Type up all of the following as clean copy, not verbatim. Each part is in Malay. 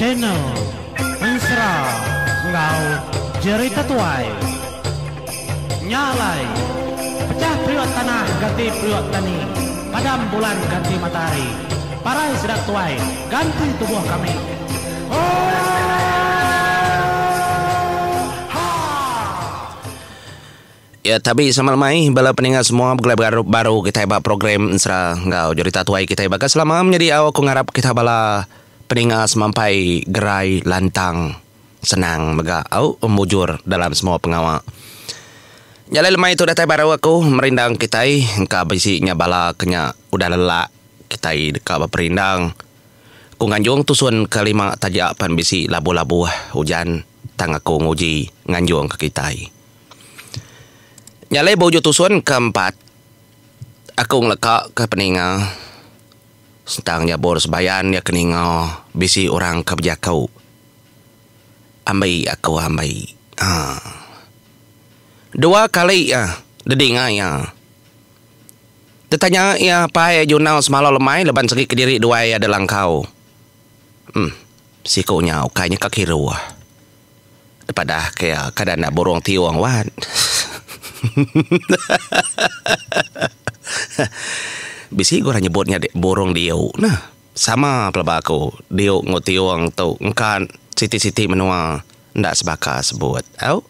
channel Mesra Ngau Cerita Tuai Nyalai Pecah periuk tanah ganti periuk tani, padam bulan ganti matahari, parai sedak tuai ganti tubuh kami. Ya, tapi sama mai bala peningat semua baru kita buat program Mesra Ngau Cerita Tuai kita baga selama menjadi awak aku ngarap kita bala peningat sampai gerai lantang senang baga au mujur dalam semua pengawak. Nyalai lemai tu datai baru aku merindang kitai engka bisinya bala kenya udah lelak kitai dekat berperindang. Ku nganjung tusun kelima tajak pan bisi labu-labu hujan tang aku nguji nganjung ke kitai. Nyalai bojo tusun keempat aku ngelekak ke peninga sentang nyabor sebayan ya keninga bisi orang kebijakau. Ambai aku ambai. Dua kali ya, dedinga ya. Ditanya ya pai junau semalam lemai leban segi kediri dua ya dalam kau. Sikonya ukainya kakiru. Daripada kayak kadang nak borong tiwang wan. Bisi gua nyebutnya borong diau. Nah, sama pelaba aku. Diau ngotiwang tu engkan siti-siti menua ndak sebaka sebut. Au?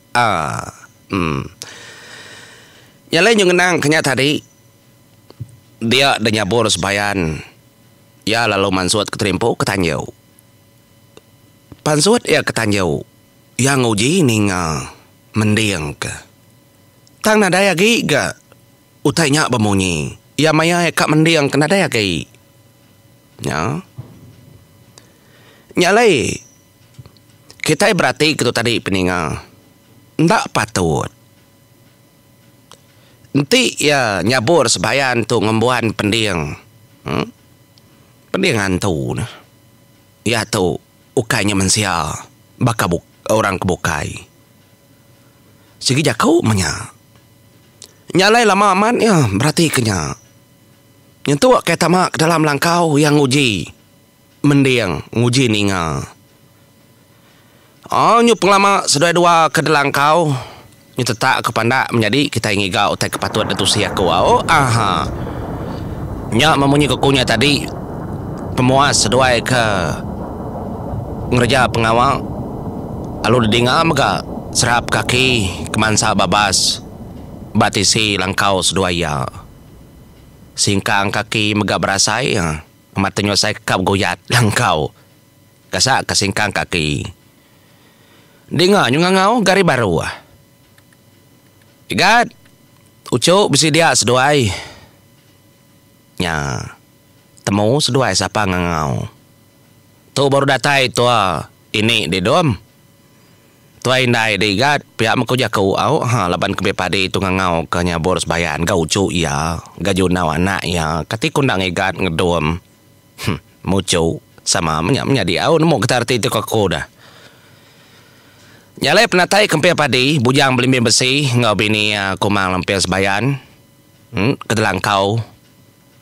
Yang lain yang kenang kenya tadi dia dah nyabur sebayan. Ya lalu mansuat keterimpo ketanjau. Pansuat ya ketanjau. Yang uji ninga mendiang ke. Tang nadaya gi ga. Utainya bemunyi. Ya maya kak mendiang ke nadaya gi. Ya. Nyalai. Kita berarti gitu tadi peninga. Ndak patut. Nanti ya nyabur sebayan tu ngembuan pendiang. Pendiangan tu. Ya tu ukainya mensia. Baka orang kebukai. Segi jakau menya. Nyalai lama aman ya berarti kenya. Nyentuh kayak tamak dalam langkau yang uji. Mendiang nguji ninga. Nyu penglama sedua dua ke dalam kau. Nyu tetap kepandak menjadi kita ingin gau tak kepatuan itu siaku. Nyak memunyi kukunya tadi. Pemuas sedua ke ngerja pengawal. Lalu didengar mega serap kaki kemansa babas. Batisi langkau sedua ya. Singkang kaki mega berasai. Matanya saya kap goyat langkau. Kasak kesingkang kaki. Dengar ngau gari baru. Igat. Ucuk bisi dia seduai. Ya. Temu seduai siapa ngau. Tu baru datai tu ini di dom. Tu indai di igat. Pihak mako jakau au. Laban kebe padi tu ngau ke nyabor sebayan. Ga ucuk ya. Ga junau anak ya. Kati kundang igat ngedom. Mucuk. Sama menyak au. Nemu ketarti tu kaku dah. Nyalai penatai kempia padi, bujang belimbing besi, ngau bini kumang lempian sebayan. Ke dalam kau.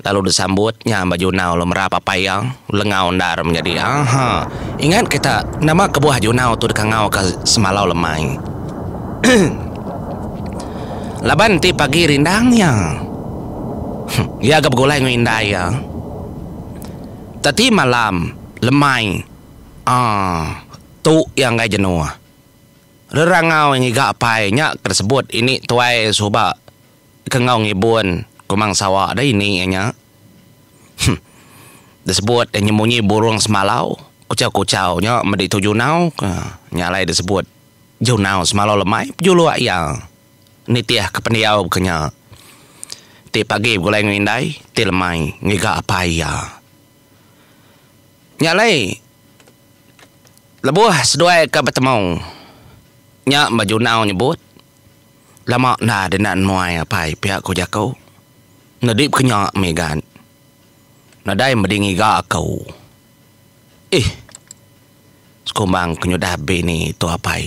Lalu disambut, baju nau lo merapa payang, lengau ndar menjadi. Ingat kita, nama kebuah junau tu dekat ngau ke semalau lemai. Laban ti pagi rindangnya. Ya agak bergulai ngindai ya. Tadi malam, lemai. Tu yang gak jenuh. Rerangau yang iga apai nyak tersebut ini tuai soba kengau ngibun kumang sawah ada ini nya. Disebut yang nyemunyi burung semalau kucau-kucau nya medi tujuh nau nyalai disebut junau semalau lemai julu ya. Nitiah kependiau kenya. Ti pagi gulai ngindai ti lemai ngiga apai ya. Nyalai lebuh sedua ke bertemu. Nyak baju nau nyebut. Lama na denan muai apai pihak ko jakau. Nadip kenyak megan. Nadai medingi ga kau. Sekumbang kenyodah bini tu apai.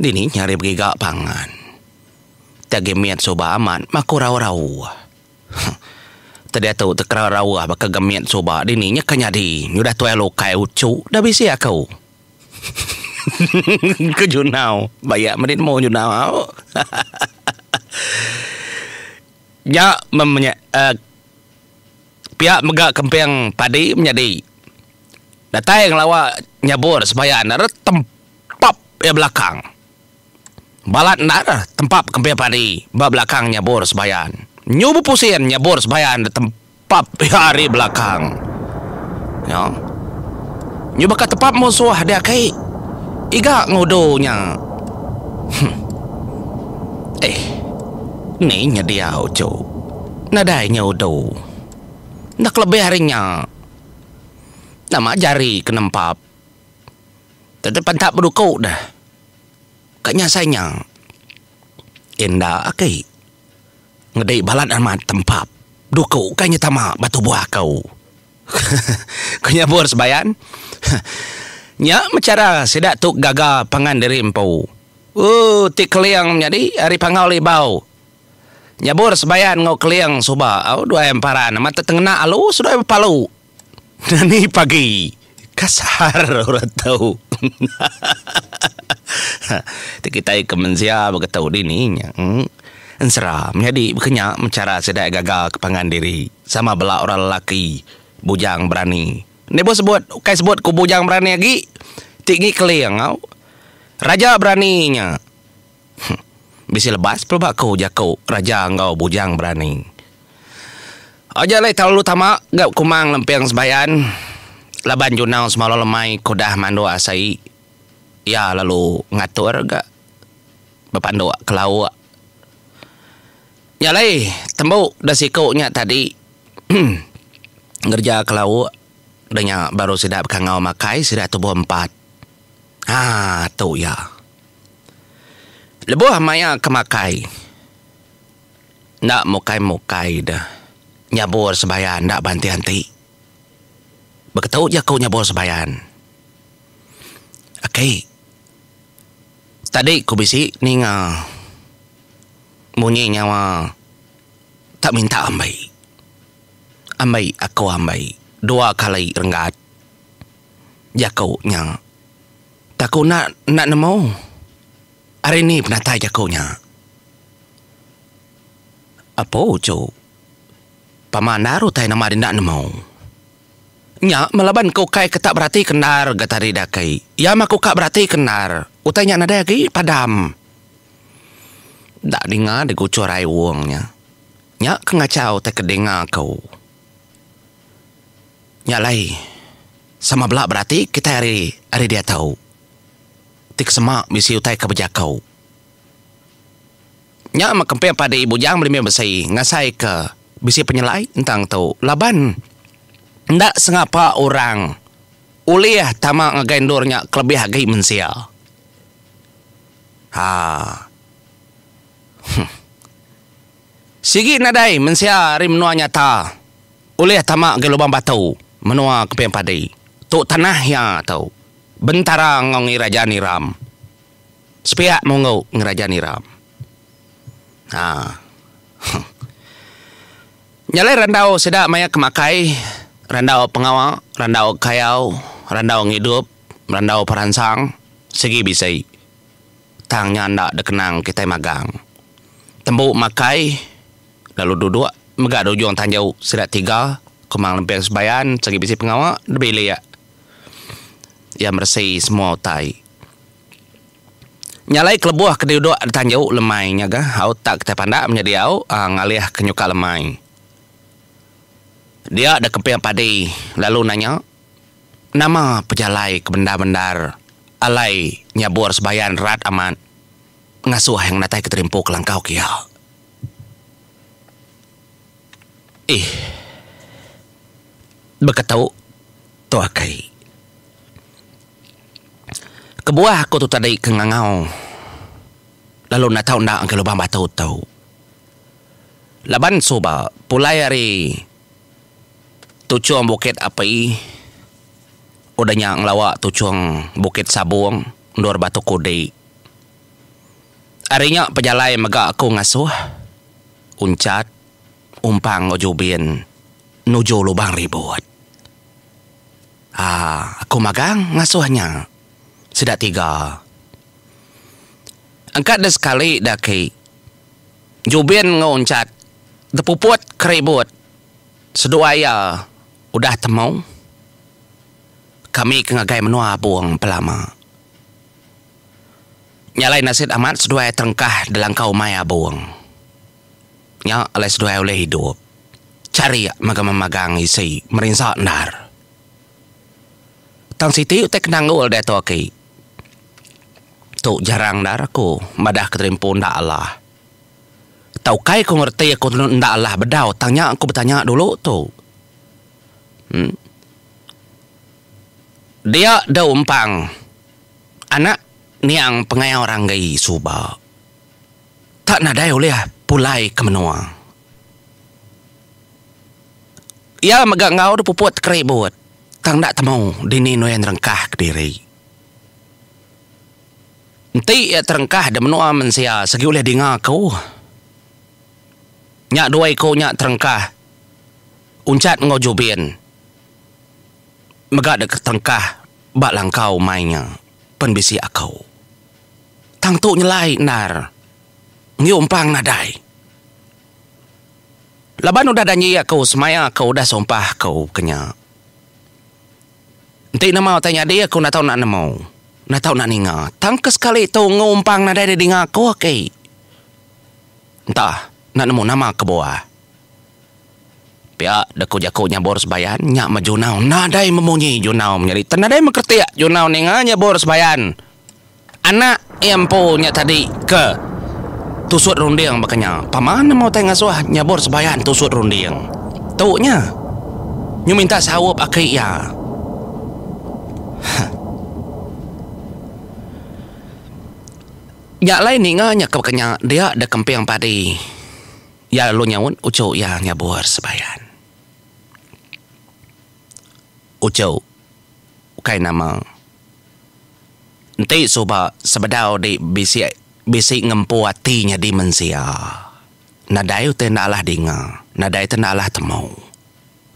Dini nyari pergi ga pangan. Tagi miat soba aman maku rau-rau. tadi tu terkerawah bakal gamiat soba dininya kanyadi. Nyudah tu elo kai ucu dah bisi aku. Ke junau. Bayak menit mau junau. Ya pihak megak kempeng padi menjadi. Datang lawak nyabur sebayan ada tempap ya belakang. Balat nara tempap kempeng padi ba belakang nyabur sebayan. Nyubu pusing nyabur sebayan tempap ya hari belakang. Ya. Nyuba ka tempap musuh dia kai. Iga ngodonya. Ni nya dia ucu. Nadainya udo. Nak lebih harinya. Nama jari kenempap. Tapi pantak berdukuk dah. Kanya sayang. Indah akai. Ngedai balat amat tempap. Dukuk kanya tamak batu buah kau. Kanya bor sebayan. Nya mecara sedak tuk gagal pangan dari empau. Tik keliang menjadi hari pangau libau. Nyabur sebayan ngau keliang suba. Dua emparan. Mata tengena alu sudah palu. Ni pagi. Kasar orang tahu. Kita kemensia beritahu dininya. Ensera menjadi berkenyak mecara sedak gagal kepangan diri. Sama belak orang lelaki. Bujang berani. Ni bos sebut. Kai sebut ku bujang berani lagi. Tinggi keliang kau. Raja beraninya. Bisa lepas pelbak kau jakau. Raja engkau bujang berani. Aja lai terlalu tamak. Gap kumang lempiang sebayan. Laban junau semalam lemai. Kudah mando asai. Ya lalu ngatur gak. Berpandu ke laut. Ya lai. Tembuk dah sikuknya tadi. Ngerja ke laut. Danya baru sedap kangau makai. Sedap tubuh 4. Tu ya. Lebuh maya kemakai. Nak mukai-mukai dah. Nyabur sebayan nak banti-hanti. Berketahu je kau nyabur sebayan. Okey. Tadi ku bisi ni bunyi nyawa. Tak minta ambai. Ambai aku ambai. 2 kali renggat. Ya kau nya. Tak kau nak nemu. Hari ni penatai jakunya. Apa ucu? Paman naru tay nama dia nak nemu. Nya melaban kau kai ketak berarti kenar gatari dakai. Ya mak kau kak berarti kenar. Utanya nada lagi padam. Tak dengar de gucurai uangnya. Nya kengacau tay kedengar kau. Nya lai. Sama belak berarti kita hari dia tahu. Tik semak bisi utai ke bejakau. Nya mak kempen pada ibu jang beli besai ngasai ke bisi penyelai tentang tu laban. Ndak sengapa orang uliah tamak ngegendornya kelebih hagai mensia. Sigi nadai mensia rim menua nyata. Uliah tamak gelubang batu menua kempen pada. Tu tanah ya tau. Bentara ngau ngiraja niram. Sepiak mongau ngiraja niram. Nyalai randau sedak maya kemakai. Randau pengawal. Randau kayau. Randau ngidup. Randau peransang. Segi bisai. Tangnya ndak dekenang kita magang. Tembuk makai. Lalu duduk. Megak dujung tanjau sedak 3. Kemang lempiang sebayan. Segi bisai pengawal. Lebih liat. Yang bersih semua utai. Nyalai kelebuah keduduk tanjau lemai nyaga. Hau tak kita pandak menjadi au ngalih kenyuka lemai. Dia ada kempiang padi. Lalu nanya. Nama pejalai ke bendar-bendar. Alai nyabur sebayan rat aman. Ngasuh yang natai keterimpu ke langkau kia. Berketau. Tuakai. Kebuah aku tu tadi kengangau. Lalu nak tahu nak ke lubang batu tahu. Laban soba pulai hari tucuang bukit api. Udahnya ngelawak tucuang bukit sabung ndor batu kode. Harinya pejalai megak aku ngasuh. Uncat umpang ojubin nuju lubang ribut. Aku magang ngasuhnya. Sedak 3. Angkat dah sekali dah ki. Jubin ngoncat. Depuput keribut. Sedua ayah udah temau. Kami kengagai menua buang pelama. Nyalai nasid amat sedua ayah terengkah dalam kau maya buang. Nya alai sedua ayah oleh hidup. Cari magang isi merinsak nar. Tang siti utek nanggul dah tu ki. Tu jarang dar aku madah keterimpun ndak Allah. Tau kai aku ngerti aku ndak Allah bedau. Tanya aku bertanya dulu tu. Dia dah umpang anak niang pengai orang gai suba. Tak nadai oleh pulai ke menua. Ya megak ngau dah puput keribut. Tang dak temau dini noyan rengkah ke diri. Nanti ya terengkah dah menua mensia segi oleh dengar kau. Nyak dua kau nyak terengkah. Uncat ngojubin. Megak dak terengkah bak langkau mainnya. Penbisi aku. Tang tu nyelai nar. Ngiumpang nadai. Laban udah danyi aku semaya kau udah sumpah kau kenya. Nanti nama tanya dia aku nak tahu nak nama. Nak tahu nak ninga. Tangke sekali tu ngumpang nadai dia dengar aku okay. Entah nak nemu nama ke bawah. Pihak dah kujak nyabor sebayan. Nyak majunau. Nadai memunyi junau menjadi. Tenadai mengerti junau ninga nyabor sebayan. Anak yang punya tadi ke tusut runding makanya. Paman mau tengah suah nyabor sebayan tusut runding. Tunya. Nyu minta sawup akai ya. Nyak lain ni nyak kebakanya dia ada kempiang padi. Ya lu nyawun ucu ya nyabor sebayan. Ucu kai nama. Nanti coba sebedau di bisi ngempu hatinya di mensia. Nadai tu naklah dengar. Nadai tu naklah temau.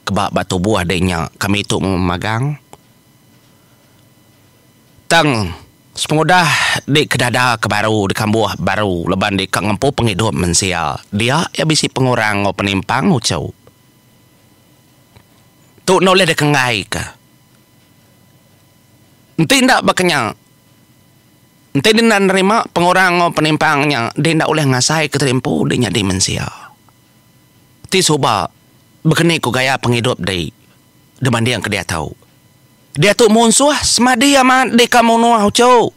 Kebak batu buah denya kami tu memagang. Tang sepengudah di kedada ke baru di kambuh baru leban di kak ngempu penghidup mensia. Dia ya bisi pengurang o penimpang ucau. Tu noleh de kengai ke. Nanti ndak bakanya. Nanti dia nak nerima pengurang o penimpangnya. Dia ndak oleh ngasai keterimpu dia di mensia. Ti soba bekeni ku gaya penghidup di depan dia yang ke dia tahu. Dia tu munsuh semadi amat di kamu nuah ucau.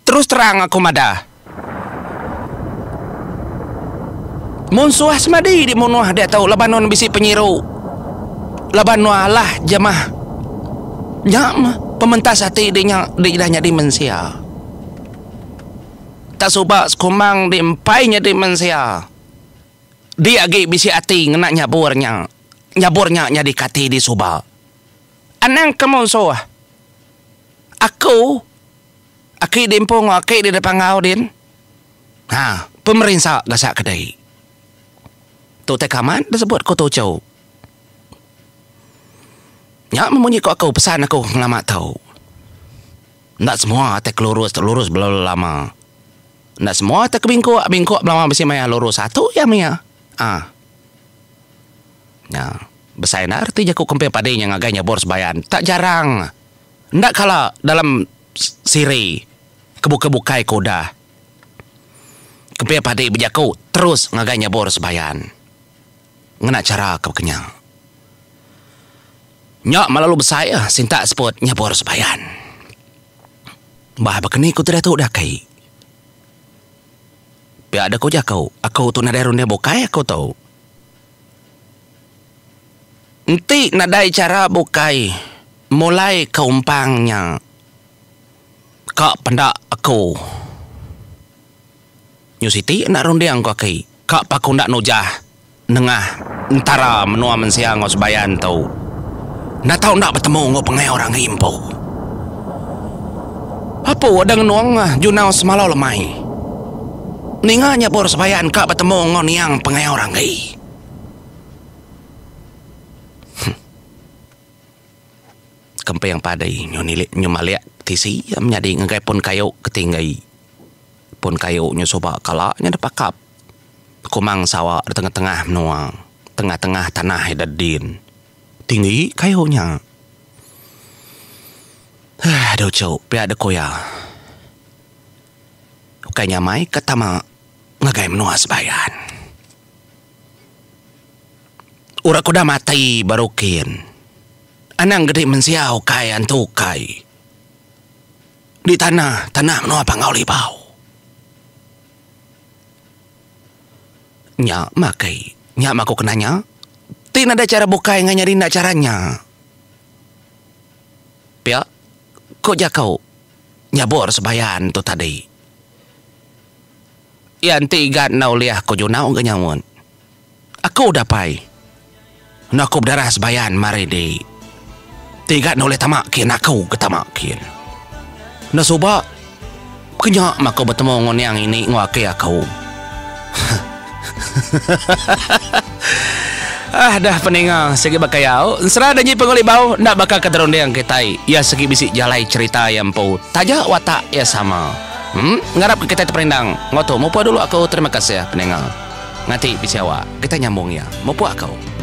Terus terang aku madah. Munsuh semadi di munuah dia tahu labanon bisi penyiru. Laban nuah lah jamah. Nyam pementas hati dia nya di mensia. Tak subak sekumang di empainya di mensia. Dia agi bisi hati ngena nyaburnya. Nyaburnya nya di kati di subak. Anang kemunsuh. Aku dimpung aki di depan ngau din. Pemerintah gasak kedai. Tu tekaman disebut ko tu jauh. Nyak memunyi ko aku pesan aku ngelamat tahu. Ndak semua tek lurus belum lama. Ndak semua tek bingkuk belum besi maya lurus satu ya maya. Ya. Besar arti jaku kempe padanya ngaganya bor sebayan. Tak jarang. Ndak kala dalam siri. Kebuka-bukai koda. Kempe padai berjaku terus ngaganya bor sebayan. Ngena cara kebekenya. Nyak malalu besar sintak sebut nyabor sebayan. Bah bekeni ku tidak tahu dah kai. Biar ada ku jakau. Aku tu nadai runde bukai aku tahu. Nanti nadai cara bukai. Mulai keumpangnya. Kak pendak aku. New City nak rundiang kau kai. Kak paku nak nujah. Nengah. Entara menua mensiang ngau sebayan tau. Nak tahu nak bertemu ngau pengai orang impo. Apa ada ngenuang junau semalau lemai. Ninganya bor sebayan kak bertemu ngau niang pengai orang gai. kempe yang padai nyumaliak tisi menjadi ngagai pun kayu ketinggai pun kayu nyosoba kalaknya ada pakap kumang sawah di tengah-tengah menuang tengah-tengah tanah dadin tinggi kayunya. Aduh cau pihak ada koya kayaknya mai ketama ngagai menua sebayan urak kuda mati barukin anang gede mensiau kayan tukai di tanah menua pangau libau nya maku kenanya tin ada cara bukai nganyari nak caranya pihak kok jakau nyabor sebayan tu tadi yang tiga nau liah ko junau ke nyamun aku udah pai nak darah sebayan mari di tiga nau liah tamakin aku ketamakin na soba kenya mako bertemu ngon yang ini ngwake aku dah peninga segi bakayau serah danyi pengoli bau nak bakal keteron yang ketai ya segi bisik jalai cerita yang pau taja watak ya sama ngarap kita terperindang ngoto mau dulu aku terima kasih ya pendengar ngati bisiawa kita nyambung ya mau aku